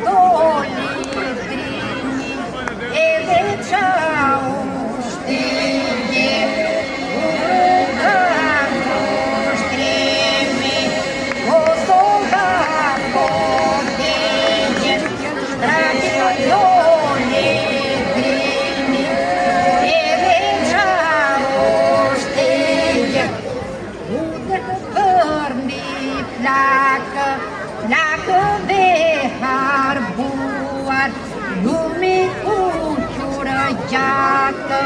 doli drini, edhe qa ushtirje, uruga ushtrimi, o soga po degje, shtrati doli drini, edhe qa ushtirje, udër përmi plakë, plakëve harbuar, lumi uqurë gjakë,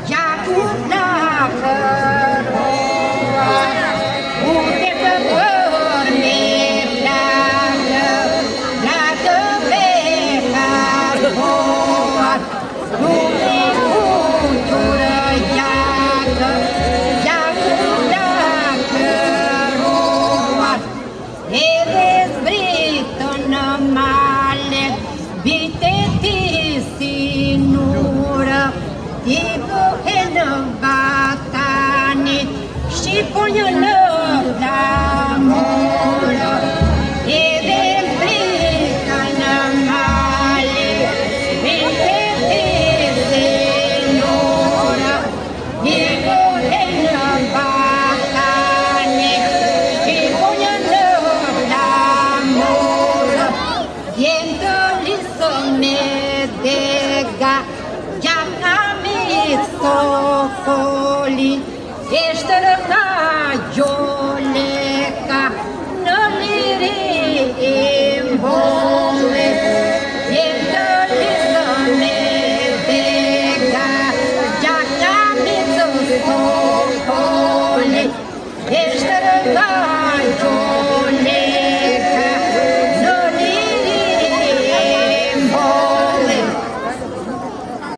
gjaku plakëruar. Udër përmi plakë, plakëve harbuar, lumi uqurë gjakë, gjaku plakëruar. Edhe zbritën në male, vite ti si nurë, ti buhe në batanit, shqiponjë në flamurë. Edhe zbritën në male, vite ti si nurë, ti buhe në batanit, shqiponjë në Vjen të lisën me dega, gjaka me sokoli, eshtërë ka gjoleka, në liri e mbole. Vjen të lisën me dega, gjaka me sokoli, eshtërë ka